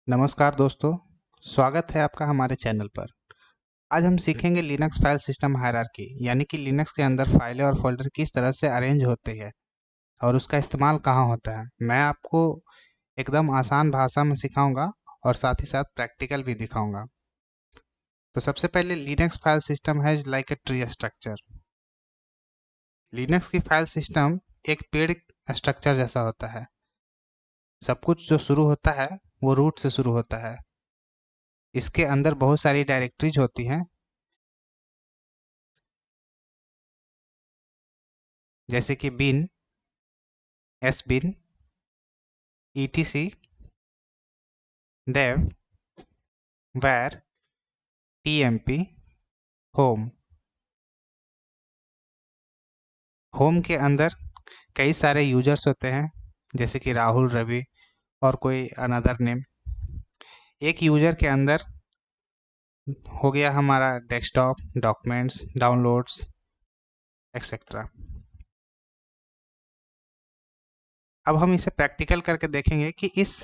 नमस्कार दोस्तों, स्वागत है आपका हमारे चैनल पर। आज हम सीखेंगे लिनक्स फाइल सिस्टम हायरार्की, यानी कि लिनक्स के अंदर फाइलें और फोल्डर किस तरह से अरेंज होते हैं और उसका इस्तेमाल कहाँ होता है। मैं आपको एकदम आसान भाषा में सिखाऊंगा और साथ ही साथ प्रैक्टिकल भी दिखाऊंगा। तो सबसे पहले लिनक्स फाइल सिस्टम है like a tree structure. Linux की फाइल सिस्टम एक पेड़ स्ट्रक्चर जैसा होता है। सब कुछ जो शुरू होता है वो रूट से शुरू होता है। इसके अंदर बहुत सारी डायरेक्टरीज होती हैं, जैसे कि बिन, एसबिन, etc, dev, var, tmp, home। Home के अंदर कई सारे यूजर्स होते हैं, जैसे कि राहुल, रवि और कोई अनदर नेम। एक यूजर के अंदर हो गया हमारा डेस्कटॉप, डॉक्यूमेंट्स, डाउनलोड्स एक्सेट्रा। अब हम इसे प्रैक्टिकल करके देखेंगे कि इस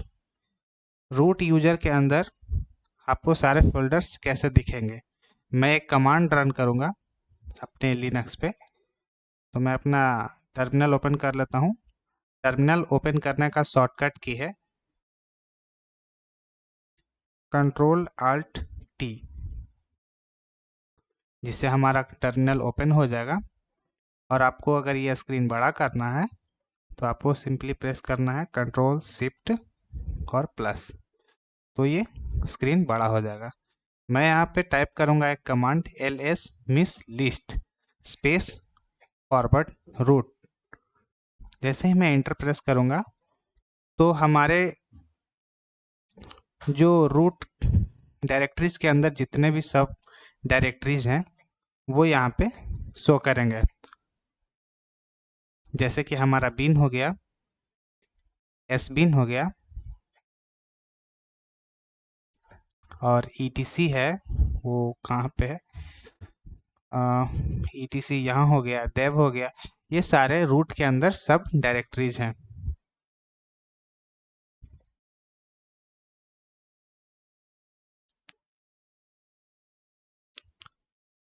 रूट यूजर के अंदर आपको सारे फोल्डर्स कैसे दिखेंगे। मैं एक कमांड रन करूंगा अपने लिनक्स पे। तो मैं अपना टर्मिनल ओपन कर लेता हूँ। टर्मिनल ओपन करने का शॉर्टकट की है कंट्रोल आल्ट टी, जिससे हमारा टर्मिनल ओपन हो जाएगा। और आपको अगर ये स्क्रीन बड़ा करना है तो आपको सिंपली प्रेस करना है कंट्रोल शिफ्ट और प्लस, तो ये स्क्रीन बड़ा हो जाएगा। मैं यहाँ पे टाइप करूँगा एक command ls miss list space forward root. जैसे ही मैं एंटर प्रेस करूँगा तो हमारे जो रूट डायरेक्टरीज के अंदर जितने भी सब डायरेक्टरीज हैं वो यहाँ पे शो करेंगे। जैसे कि हमारा बिन हो गया, एस बिन हो गया और etc है, वो कहाँ पे है, etc यहाँ हो गया, dev हो गया। ये सारे रूट के अंदर सब डायरेक्टरीज हैं।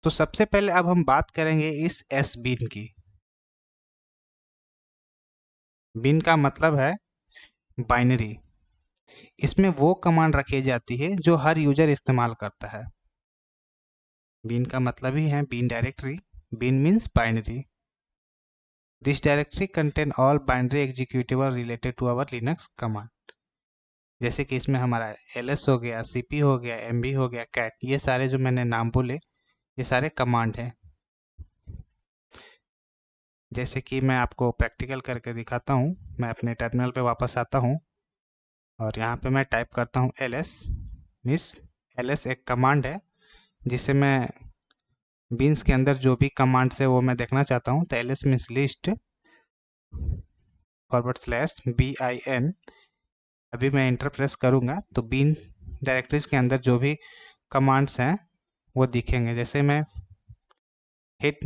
तो सबसे पहले अब हम बात करेंगे इस एस बिन की। बिन का मतलब है बाइनरी। इसमें वो कमांड रखी जाती है जो हर यूजर इस्तेमाल करता है। बिन का मतलब ही है bin directory. Bin means binary. This directory contain all binary executable related to our Linux command. जैसे कि इसमें हमारा ls हो गया, cp हो गया, mb हो गया, cat, ये सारे जो मैंने नाम बोले ये सारे कमांड हैं। जैसे कि मैं आपको प्रैक्टिकल करके दिखाता हूँ। मैं अपने टर्मिनल पे वापस आता हूँ और यहाँ पे मैं टाइप करता हूँ ls मिस। ls एक कमांड है जिससे मैं बीन्स के अंदर जो भी कमांड्स है वो मैं देखना चाहता हूँ। तो ls मिस लिस्ट /bin। अभी मैं एंटर प्रेस करूँगा तो बीन डायरेक्टरीज के अंदर जो भी कमांड्स हैं वो दिखेंगे। जैसे मैं हिट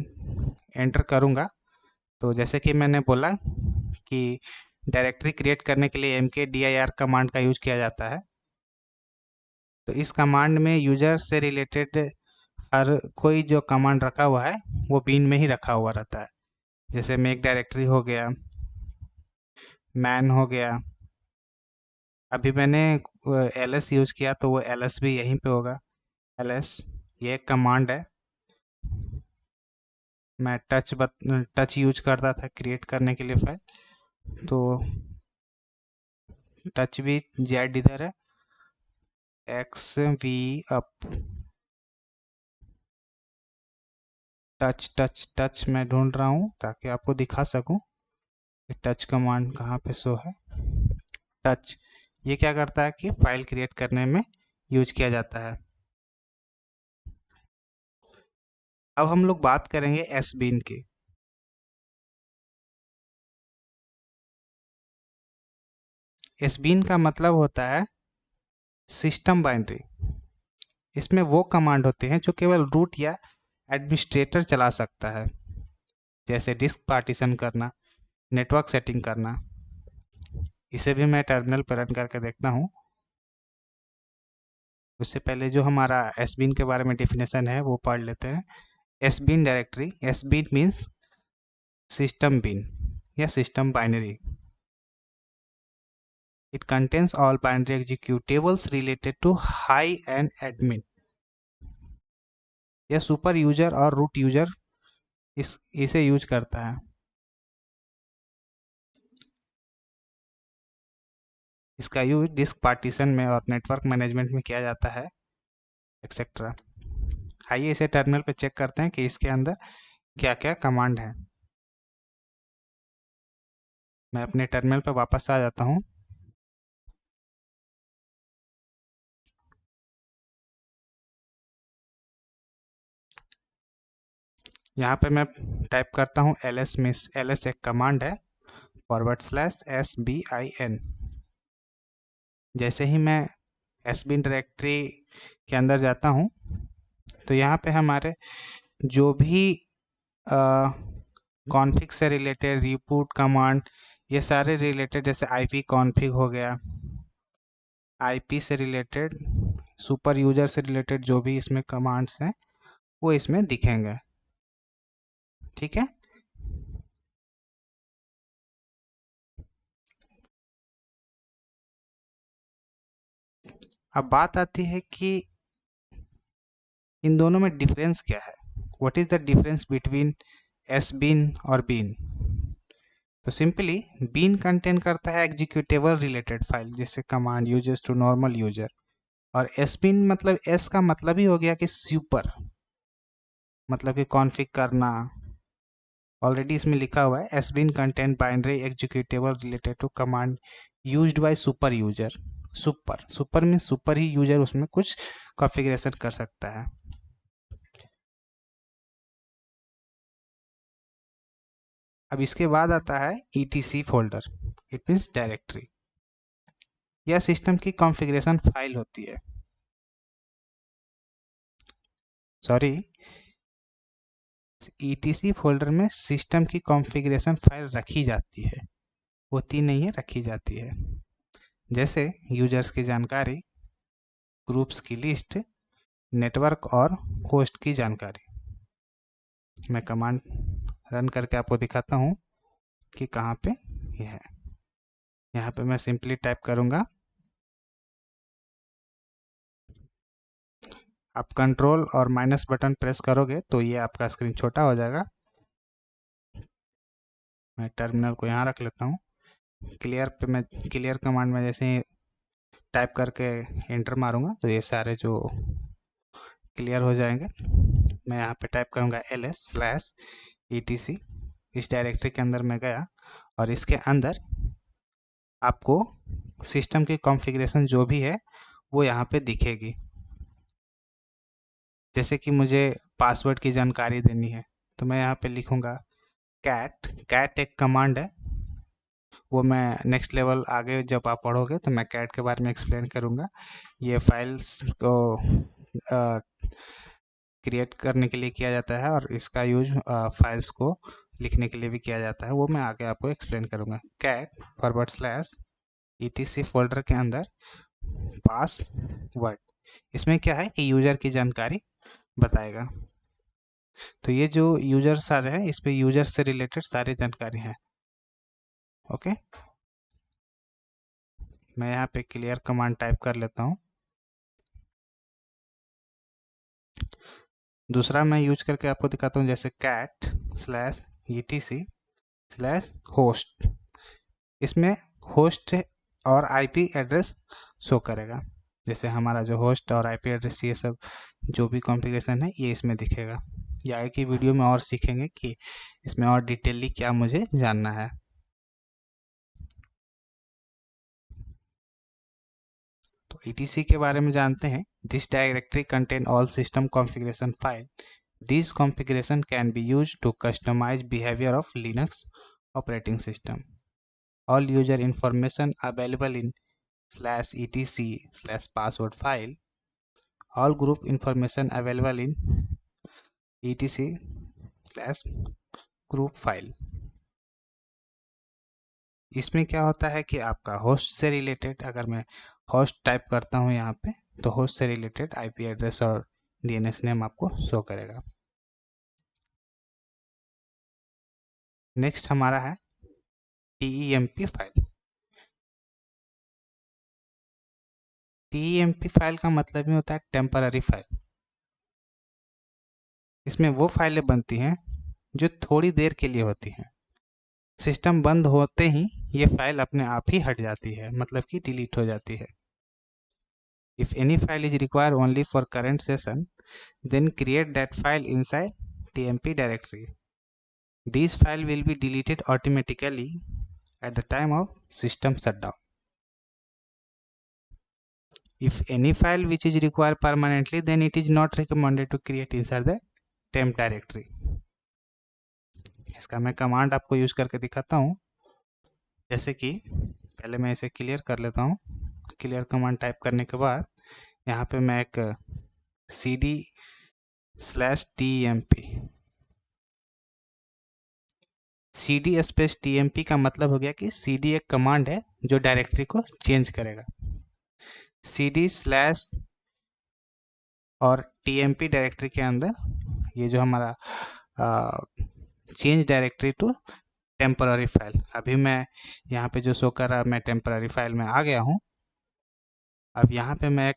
एंटर करूँगा तो जैसे कि मैंने बोला कि डायरेक्टरी क्रिएट करने के लिए mkdir कमांड का यूज किया जाता है। तो इस कमांड में यूजर से रिलेटेड हर कोई जो कमांड रखा हुआ है वो बीन में ही रखा हुआ रहता है। जैसे मेक डायरेक्टरी हो गया, मैन हो गया। अभी मैंने ls यूज किया तो वो ls भी यहीं पे होगा। ls ये एक कमांड है। मैं टच यूज करता था क्रिएट करने के लिए फाइल। तो टच भी जेड इधर है, X V up, touch touch touch मैं ढूंढ रहा हूँ ताकि आपको दिखा सकूं कि टच कमांड कहाँ पे शो है। टच ये क्या करता है कि फाइल क्रिएट करने में यूज किया जाता है। अब हम लोग बात करेंगे एस बीन की। एस बीन का मतलब होता है सिस्टम बाइनरी। इसमें वो कमांड होते हैं जो केवल रूट या एडमिनिस्ट्रेटर चला सकता है, जैसे डिस्क पार्टीशन करना, नेटवर्क सेटिंग करना। इसे भी मैं टर्मिनल पर रन करके देखता हूँ। उससे पहले जो हमारा एसबीन के बारे में डेफिनेशन है वो पढ़ लेते हैं। एसबीन डायरेक्टरी, एसबीन मीन्स सिस्टम बिन या system binary. It contains all binary executables related to high and admin। यह सुपर यूजर और रूट यूजर इसे यूज करता है। इसका यूज डिस्क पार्टीशन में और नेटवर्क मैनेजमेंट में किया जाता है, एक्सेट्रा। आइए इसे टर्मिनल पे चेक करते हैं कि इसके अंदर क्या क्या कमांड है। मैं अपने टर्मिनल पे वापस आ जाता हूँ। यहाँ पे मैं टाइप करता हूँ ls मिस। ls एक कमांड है, /sbin। जैसे ही मैं एसबिन डायरेक्टरी के अंदर जाता हूँ तो यहाँ पे हमारे जो भी कॉन्फ़िग से रिलेटेड रिबूट कमांड, ये सारे रिलेटेड, जैसे आईपी कॉन्फ़िग हो गया, आईपी से रिलेटेड, सुपर यूजर से रिलेटेड जो भी इसमें कमांड्स हैं वो इसमें दिखेंगे। ठीक है। अब बात आती है कि इन दोनों में डिफरेंस क्या है। What is the difference between S bin और बीन। तो सिंपली बीन कंटेन करता है एग्जीक्यूटेबल रिलेटेड फाइल, जैसे command users to normal user. और एस बीन मतलब एस का मतलब ही हो गया कि सुपर, मतलब कि कॉन्फ़िग करना। ऑलरेडी इसमें लिखा हुआ है S bin contain binary executable related to command used by super user. Super, super में सुपर ही यूजर उसमें कुछ कॉन्फ़िगरेशन कर सकता है। अब इसके बाद आता है etc folder. It means directory. यह सिस्टम की कॉन्फ़िगरेशन फाइल होती है। सॉरी, etc फोल्डर में सिस्टम की कॉन्फ़िगरेशन फाइल रखी जाती है, होती नहीं है, रखी जाती है। जैसे यूजर्स की जानकारी, ग्रुप्स की लिस्ट, नेटवर्क और होस्ट की जानकारी। मैं कमांड रन करके आपको दिखाता हूँ कि कहाँ पे यह है। यहाँ पे मैं सिंपली टाइप करूँगा, आप कंट्रोल और माइनस बटन प्रेस करोगे तो ये आपका स्क्रीन छोटा हो जाएगा। मैं टर्मिनल को यहाँ रख लेता हूँ। क्लियर पे मैं क्लियर कमांड में जैसे ही टाइप करके एंटर मारूंगा तो ये सारे जो क्लियर हो जाएंगे। मैं यहाँ पे टाइप करूँगा ls/etc। इस डायरेक्टरी के अंदर मैं गया और इसके अंदर आपको सिस्टम की कॉन्फ़िगरेशन जो भी है वो यहाँ पे दिखेगी। जैसे कि मुझे पासवर्ड की जानकारी देनी है तो मैं यहाँ पे लिखूँगा कैट एक कमांड है, वो मैं नेक्स्ट लेवल आगे जब आप पढ़ोगे तो मैं कैट के बारे में एक्सप्लेन करूँगा। ये फाइल्स को क्रिएट करने के लिए किया जाता है और इसका यूज फाइल्स को लिखने के लिए भी किया जाता है, वो मैं आगे आपको एक्सप्लेन करूँगा। cat/etc फोल्डर के अंदर पासवर्ड, इसमें क्या है कि यूजर की जानकारी बताएगा। तो ये जो यूजर सारे हैं इस पे यूजर से रिलेटेड सारी जानकारी है। ओके, मैं यहाँ पे क्लियर कमांड टाइप कर लेता हूँ। दूसरा मैं यूज करके आपको दिखाता हूँ, जैसे cat/etc/host। इसमें होस्ट और आईपी एड्रेस शो करेगा। जैसे हमारा जो होस्ट और आईपी एड्रेस ये सब जो भी कॉन्फ़िगरेशन है ये इसमें दिखेगा। ये आगे की वीडियो में और सीखेंगे कि इसमें और डिटेलली क्या मुझे जानना है। तो etc के बारे में जानते हैं। This directory contain all system configuration file. These configuration can be used to customize behavior of Linux operating system. All user information available in /etc/password file. All group information available in etc/group file. इसमें क्या होता है कि आपका host से related, अगर मैं host type करता हूँ यहाँ पे, तो होस्ट से रिलेटेड आईपी एड्रेस और डीएनएस नेम आपको शो करेगा। नेक्स्ट हमारा है TEMP फाइल। TEMP फाइल का मतलब ही होता है टेम्पररी फाइल। इसमें वो फाइलें बनती हैं जो थोड़ी देर के लिए होती हैं। सिस्टम बंद होते ही ये फाइल अपने आप ही हट जाती है, मतलब कि डिलीट हो जाती है। If any file is required only for current session, then create that file inside TMP directory. These file will be deleted automatically at the time of system shutdown. If any file which is required permanently, then it is not recommended to create inside the temp directory. इसका मैं command आपको use करके दिखाता हूँ। जैसे कि पहले मैं इसे क्लियर कर लेता हूँ। क्लियर कमांड टाइप करने के बाद यहाँ पे मैं एक cd/tmp cd/tmp का मतलब हो गया कि cd एक कमांड है जो डायरेक्टरी को चेंज करेगा। cd/ और tmp डायरेक्टरी के अंदर ये जो हमारा change directory to temporary file, अभी मैं यहाँ पे जो शो कर रहा है मैं टेम्पररी फाइल में आ गया हूँ। अब यहाँ पे मैं एक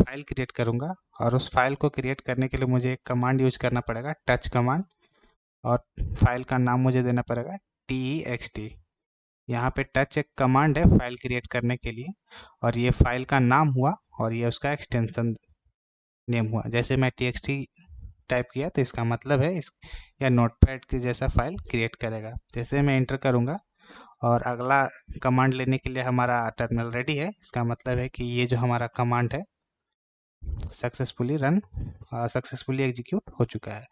फाइल क्रिएट करूँगा और उस फाइल को क्रिएट करने के लिए मुझे एक कमांड यूज करना पड़ेगा, टच कमांड, और फाइल का नाम मुझे देना पड़ेगा text। यहाँ पे टच एक कमांड है फाइल क्रिएट करने के लिए, और ये फाइल का नाम हुआ और ये उसका एक्सटेंशन नेम हुआ। जैसे मैं txt टाइप किया तो इसका मतलब है इस या नोटपैड के जैसा फाइल क्रिएट करेगा। जैसे मैं एंटर करूँगा और अगला कमांड लेने के लिए हमारा टर्मिनल रेडी है, इसका मतलब है कि ये जो हमारा कमांड है सक्सेसफुली एग्जीक्यूट हो चुका है।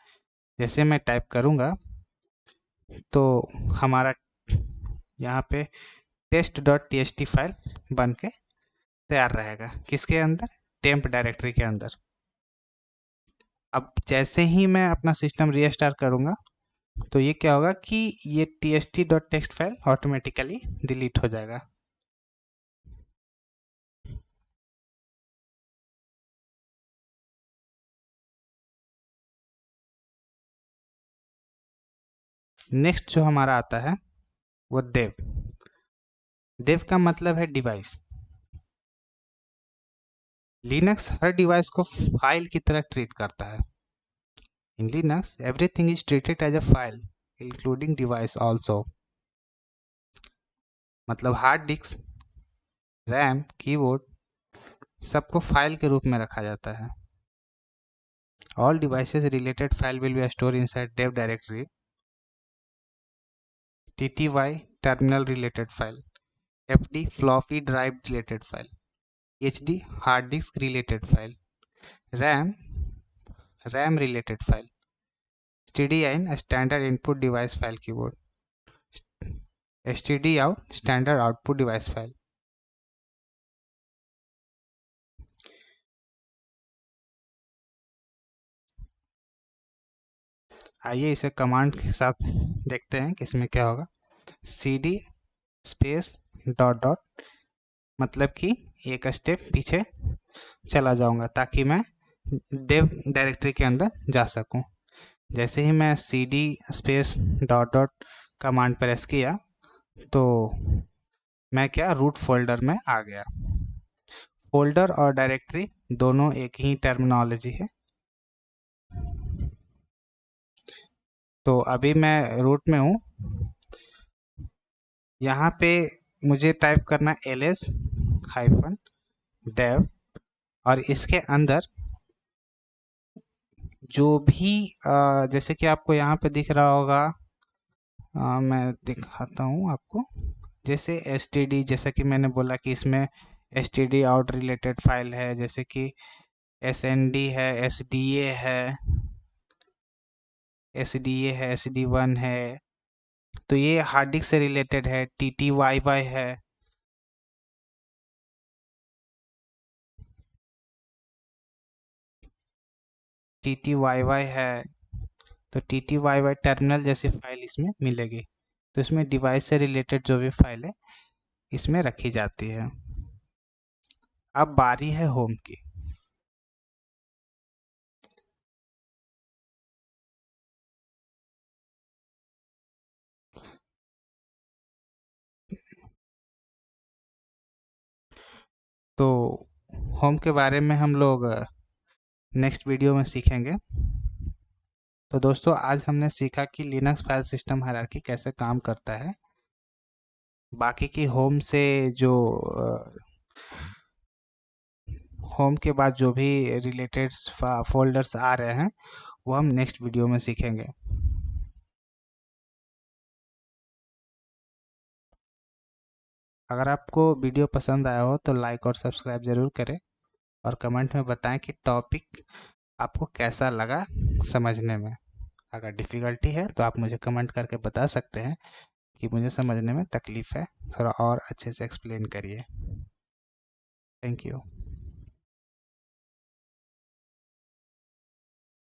जैसे मैं टाइप करूँगा तो हमारा यहाँ पे test.txt फाइल बन के तैयार रहेगा। किसके अंदर? टेम्प डायरेक्टरी के अंदर। अब जैसे ही मैं अपना सिस्टम रीस्टार्ट करूँगा तो ये क्या होगा कि ये tst.txt फाइल ऑटोमेटिकली डिलीट हो जाएगा। नेक्स्ट जो हमारा आता है वो देव। देव का मतलब है डिवाइस। लिनक्स हर डिवाइस को फाइल की तरह ट्रीट करता है। In Linux everything is treated as a file including device also. मतलब हार्ड डिस्क, रैम, कीबोर्ड सबको फाइल के रूप में रखा जाता है। All devices related file will be store inside dev directory. TTY terminal related file, FD floppy drive related file, HD hard disk related file, RAM related file, STDIN standard input device file keyboard, STD out standard output device file. आइए इसे command के साथ देखते हैं कि इसमें क्या होगा। CD स्पेस डॉट डॉट मतलब कि एक स्टेप पीछे चला जाऊंगा ताकि मैं देव डायरेक्टरी के अंदर जा सकूं। जैसे ही मैं CD space dot dot command press किया तो मैं क्या रूट फोल्डर में आ गया। फोल्डर और डायरेक्टरी दोनों एक ही टर्मिनोलॉजी है। तो अभी मैं रूट में हूँ। यहाँ पे मुझे टाइप करना ls-dev और इसके अंदर जो भी जैसे कि आपको यहाँ पे दिख रहा होगा, मैं दिखाता हूँ आपको। जैसे std, जैसा कि मैंने बोला कि इसमें std आउट रिलेटेड फाइल है, जैसे कि snd है, sda है, sd1 है, तो ये हार्ड डिस्क से रिलेटेड है। ttyy है, ttyy है, तो ttyy टर्मिनल जैसी फाइल इसमें मिलेगी। तो इसमें डिवाइस से रिलेटेड जो भी फाइल है इसमें रखी जाती है। अब बारी है होम की। तो होम के बारे में हम लोग नेक्स्ट वीडियो में सीखेंगे। तो दोस्तों आज हमने सीखा कि लिनक्स फाइल सिस्टम हायरार्की कैसे काम करता है। बाकी की होम से जो होम के बाद जो भी रिलेटेड फोल्डर्स आ रहे हैं वो हम नेक्स्ट वीडियो में सीखेंगे। अगर आपको वीडियो पसंद आया हो तो लाइक और सब्सक्राइब ज़रूर करें और कमेंट में बताएं कि टॉपिक आपको कैसा लगा समझने में। अगर डिफ़िकल्टी है तो आप मुझे कमेंट करके बता सकते हैं कि मुझे समझने में तकलीफ़ है, थोड़ा और अच्छे से एक्सप्लेन करिए। Thank you.